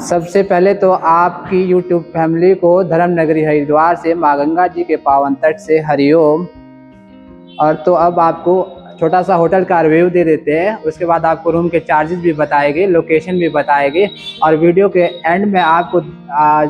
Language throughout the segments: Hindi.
सबसे पहले तो आपकी यूट्यूब फैमिली को धर्म नगरी हरिद्वार से माँ गंगा जी के पावन तट से हरिओम। और तो अब आपको छोटा सा होटल का रिव्यू दे देते हैं, उसके बाद आपको रूम के चार्जेस भी बताएंगे, लोकेशन भी बताएंगे और वीडियो के एंड में आपको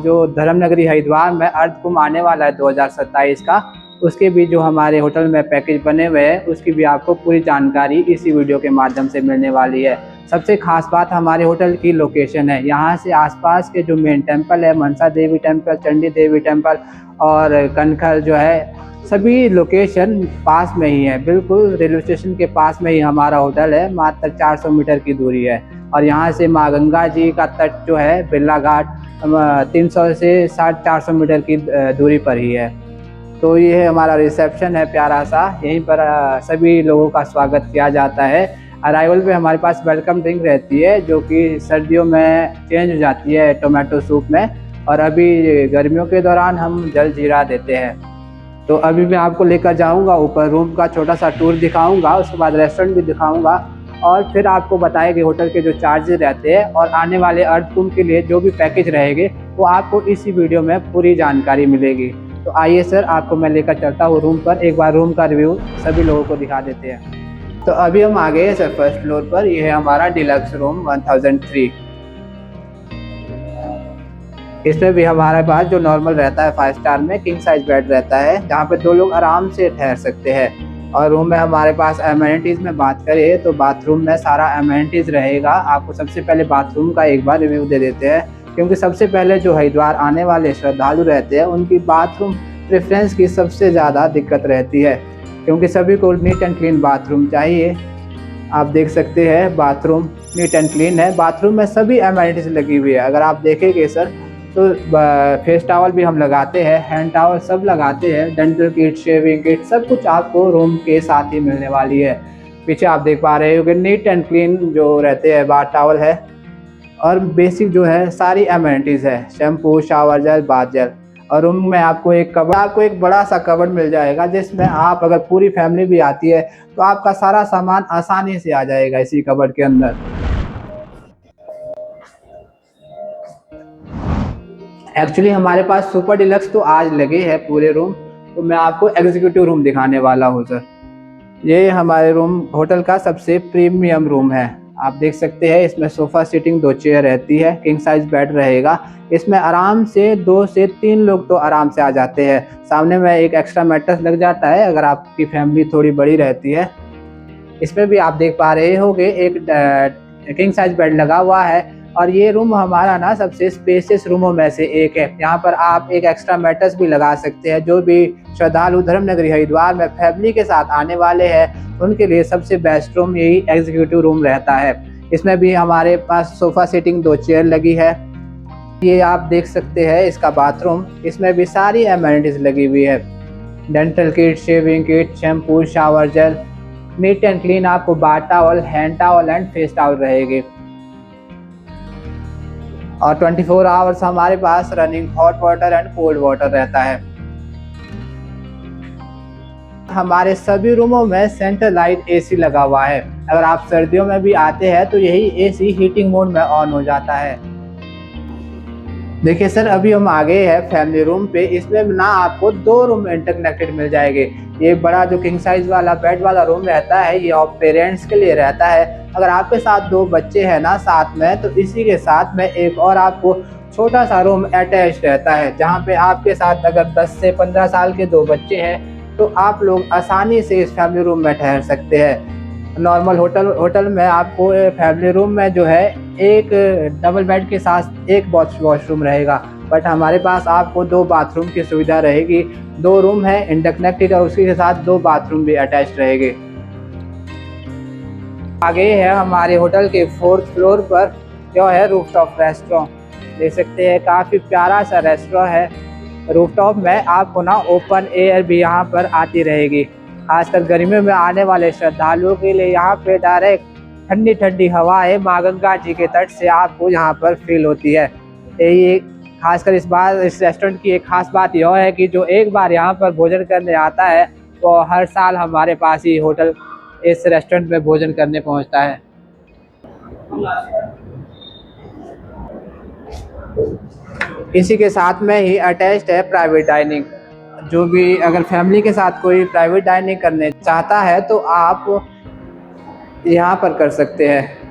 जो धर्म नगरी हरिद्वार में अर्थ कुंभ आने वाला है 2027 का, उसके भी जो हमारे होटल में पैकेज बने हुए हैं उसकी भी आपको पूरी जानकारी इसी वीडियो के माध्यम से मिलने वाली है। सबसे खास बात हमारे होटल की लोकेशन है। यहाँ से आसपास के जो मेन टेम्पल है, मनसा देवी टेम्पल, चंडी देवी टेम्पल और कनखल जो है, सभी लोकेशन पास में ही है। बिल्कुल रेलवे स्टेशन के पास में ही हमारा होटल है, मात्र 400 मीटर की दूरी है। और यहाँ से माँ गंगा जी का तट जो है बिरला घाट 300 से 450 मीटर की दूरी पर ही है। तो ये है हमारा रिसेप्शन है प्यारा सा, यहीं पर सभी लोगों का स्वागत किया जाता है। अराइवल पे हमारे पास वेलकम ड्रिंक रहती है जो कि सर्दियों में चेंज हो जाती है टोमेटो सूप में, और अभी गर्मियों के दौरान हम जल जीरा देते हैं। तो अभी मैं आपको लेकर जाऊंगा ऊपर, रूम का छोटा सा टूर दिखाऊंगा, उसके बाद रेस्टोरेंट भी दिखाऊंगा और फिर आपको बताएंगे होटल के जो चार्जेस रहते हैं और आने वाले अर्थ कुंभ के लिए जो भी पैकेज रहेंगे वो आपको इसी वीडियो में पूरी जानकारी मिलेगी। तो आइए सर, आपको मैं लेकर चलता हूँ रूम पर, एक बार रूम का रिव्यू सभी लोगों को दिखा देते हैं। तो अभी हम आ गए हैं सर फर्स्ट फ्लोर पर। यह है हमारा डिलक्स रूम 1003। इसमें भी हमारे पास जो नॉर्मल रहता है 5 स्टार में किंग साइज बेड रहता है, जहाँ पे 2 लोग आराम से ठहर सकते हैं। और रूम में हमारे पास एमेनिटीज़ में बात करें तो बाथरूम में सारा एमेनिटीज़ रहेगा। आपको सबसे पहले बाथरूम का एक बार रिव्यू दे देते हैं, क्योंकि सबसे पहले जो हरिद्वार आने वाले श्रद्धालु रहते हैं उनकी बाथरूम प्रेफरेंस की सबसे ज़्यादा दिक्कत रहती है, क्योंकि सभी को नीट एंड क्लीन बाथरूम चाहिए। आप देख सकते हैं बाथरूम नीट एंड क्लीन है। बाथरूम में सभी एमेनिटीज लगी हुई है। अगर आप देखेंगे सर तो फेस टॉवल भी हम लगाते हैं, हैंड टॉवल सब लगाते हैं, डेंटल किट, शेविंग किट, सब कुछ आपको रूम के साथ ही मिलने वाली है। पीछे आप देख पा रहे हो कि नीट एंड क्लीन जो रहते हैं बाथ टॉवल है, और बेसिक जो है सारी एमेनिटीज़ है, shampoo, shower gel, bath gel. और रूम में आपको एक बड़ा सा कबर्ड मिल जाएगा, जिसमें आप अगर पूरी फैमिली भी आती है तो आपका सारा सामान आसानी से आ जाएगा इसी कबर्ड के अंदर। एक्चुअली हमारे पास सुपर डिलक्स तो आज लगे हैं पूरे रूम, तो मैं आपको एग्जीक्यूटिव रूम दिखाने वाला हूँ सर। ये हमारे रूम होटल का सबसे प्रीमियम रूम है। आप देख सकते हैं इसमें सोफ़ा सीटिंग 2 चेयर रहती है, किंग साइज बेड रहेगा। इसमें आराम से 2 से 3 लोग तो आराम से आ जाते हैं। सामने में एक एक्स्ट्रा मैट्रेस लग जाता है अगर आपकी फैमिली थोड़ी बड़ी रहती है। इसमें भी आप देख पा रहे होंगे एक किंग साइज बेड लगा हुआ है। और ये रूम हमारा ना सबसे स्पेसियस रूमों में से एक है। यहाँ पर आप एक एक्स्ट्रा मैट्रेस भी लगा सकते हैं। जो भी श्रद्धालु धर्म नगरी हरिद्वार में फैमिली के साथ आने वाले हैं उनके लिए सबसे बेस्ट रूम यही एग्जीक्यूटिव रूम रहता है। इसमें भी हमारे पास सोफ़ा सीटिंग 2 चेयर लगी है। ये आप देख सकते हैं इसका बाथरूम, इसमें भी सारी एमेनिटीज लगी हुई है, dental kit, shaving kit, shampoo, shower gel, neat and clean. आपको bath towel, hand towel and face towel रहेगी। और 24 आवर्स हमारे पास running hot water and cold water रहता है। हमारे सभी रूमों में सेंट्रल लाइट एसी लगा हुआ है। अगर आप सर्दियों में भी आते हैं तो यही एसी हीटिंग मोड में ऑन हो जाता है। देखिए सर, अभी हम आ गए हैं फैमिली रूम पे। इसमें ना आपको 2 रूम इंटरकनेक्टेड मिल जाएंगे। ये बड़ा जो किंग साइज वाला बेड वाला रूम रहता है ये आप पेरेंट्स के लिए रहता है। अगर आपके साथ 2 बच्चे हैं ना साथ में, तो इसी के साथ में एक और आपको छोटा सा रूम अटैच रहता है, जहाँ पे आपके साथ अगर 10 से 15 साल के 2 बच्चे हैं तो आप लोग आसानी से इस फैमिली रूम में ठहर सकते हैं। नॉर्मल होटल में आपको फैमिली रूम में जो है एक डबल बेड के साथ एक वॉशरूम रहेगा, बट हमारे पास आपको 2 बाथरूम की सुविधा रहेगी। 2 रूम है इंटरकनेक्टेड और उसी के साथ 2 बाथरूम भी अटैच रहेंगे। आगे है हमारे होटल के 4th फ्लोर पर जो है रूफटॉप रेस्टोरेंट। देख सकते हैं काफ़ी प्यारा सा रेस्टोरेंट है। रूफटॉप में आपको ना ओपन एयर भी यहाँ पर आती रहेगी। खासकर गर्मियों में आने वाले श्रद्धालुओं के लिए यहाँ पे डायरेक्ट ठंडी ठंडी हवाएं माँ गंगा जी के तट से आपको यहाँ पर फील होती है। ये खासकर इस रेस्टोरेंट की एक खास बात यह है कि जो एक बार यहाँ पर भोजन करने आता है वो हर साल हमारे पास ही होटल इस रेस्टोरेंट में भोजन करने पहुँचता है। इसी के साथ में ही अटैच्ड है प्राइवेट डाइनिंग। जो भी अगर फैमिली के साथ कोई प्राइवेट डाइनिंग करने चाहता है तो आप यहाँ पर कर सकते हैं।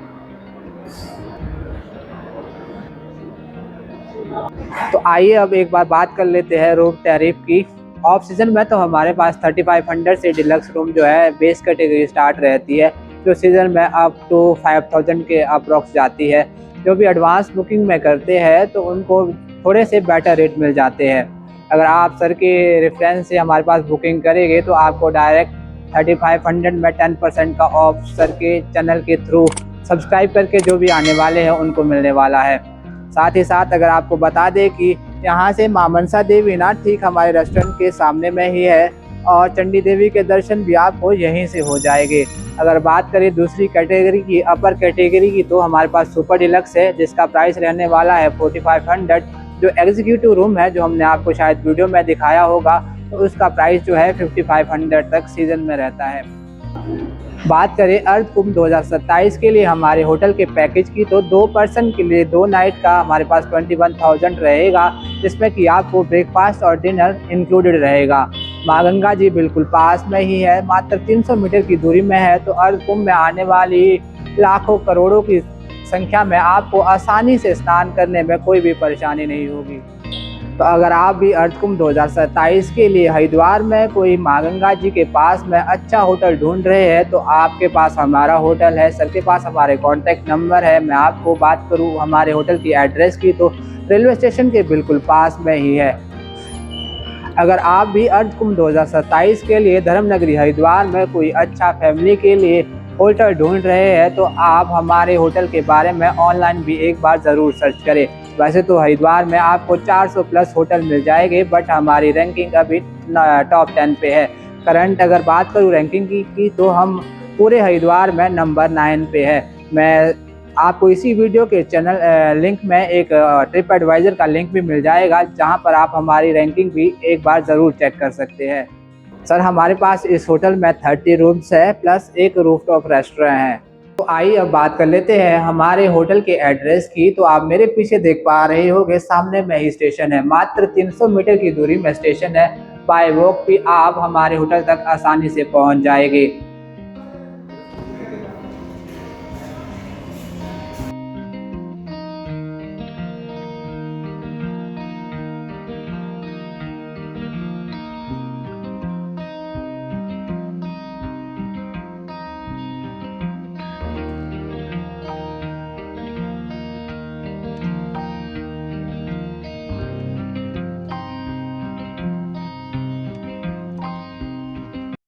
तो आइए अब एक बार बात कर लेते हैं रूम टैरिफ की। ऑफ सीजन में तो हमारे पास 3500 से डिलक्स रूम जो है बेस कैटेगरी स्टार्ट रहती है, जो सीज़न में अप टू 5000 के अप्रॉक्स जाती है। जो भी एडवांस बुकिंग में करते हैं तो उनको थोड़े से बेटर रेट मिल जाते हैं। अगर आप सर के रेफरेंस से हमारे पास बुकिंग करेंगे तो आपको डायरेक्ट 3500 में 10% का ऑफ सर के चैनल के थ्रू सब्सक्राइब करके जो भी आने वाले हैं उनको मिलने वाला है। साथ ही साथ अगर आपको बता दें कि यहाँ से मां मनसा देवी ना ठीक हमारे रेस्टोरेंट के सामने में ही है, और चंडी देवी के दर्शन भी आपको यहीं से हो जाएंगे। अगर बात करें दूसरी कैटेगरी की, अपर कैटेगरी की, तो हमारे पास सुपर डिलक्स है जिसका प्राइस रहने वाला है 4500। जो एग्जीक्यूटिव रूम है जो हमने आपको शायद वीडियो में दिखाया होगा, तो उसका प्राइस जो है 5500 तक सीजन में रहता है। बात करें अर्थ कुंभ 2027 के लिए हमारे होटल के पैकेज की, तो 2 पर्सन के लिए 2 नाइट का हमारे पास 21,000 रहेगा, जिसमें कि आपको ब्रेकफास्ट और डिनर इंक्लूडेड रहेगा। माँ गंगा जी बिल्कुल पास में ही है, मात्र 300 मीटर की दूरी में है। तो अर्थ कुंभ में आने वाली लाखों करोड़ों की संख्या में आपको आसानी से स्नान करने में कोई भी परेशानी नहीं होगी। तो अगर आप भी अर्थ कुंभ 2027 के लिए हरिद्वार में कोई माँ गंगा जी के पास में अच्छा होटल ढूंढ रहे हैं तो आपके पास हमारा होटल है। सर के पास हमारे कॉन्टैक्ट नंबर है। मैं आपको बात करूँ हमारे होटल की एड्रेस की, तो रेलवे स्टेशन के बिल्कुल पास में ही है। अगर आप भी अर्थ कुंभ 2027 के लिए धर्मनगरी हरिद्वार में कोई अच्छा फैमिली के लिए होटल ढूंढ रहे हैं तो आप हमारे होटल के बारे में ऑनलाइन भी एक बार ज़रूर सर्च करें। वैसे तो हरिद्वार में आपको 400 प्लस होटल मिल जाएंगे, बट हमारी रैंकिंग अभी टॉप 10 पे है। करंट अगर बात करूँ रैंकिंग की तो हम पूरे हरिद्वार में नंबर 9 पे है। मैं आपको इसी वीडियो के चैनल लिंक में एक ट्रिप एडवाइज़र का लिंक भी मिल जाएगा, जहां पर आप हमारी रैंकिंग भी एक बार ज़रूर चेक कर सकते हैं। सर हमारे पास इस होटल में 30 रूम्स है प्लस एक रूफटॉप रेस्टोरेंट है। तो आइए अब बात कर लेते हैं हमारे होटल के एड्रेस की। तो आप मेरे पीछे देख पा रहे होंगे सामने में ही स्टेशन है, मात्र 300 मीटर की दूरी में स्टेशन है। बाय वॉक भी आप हमारे होटल तक आसानी से पहुंच जाएंगे।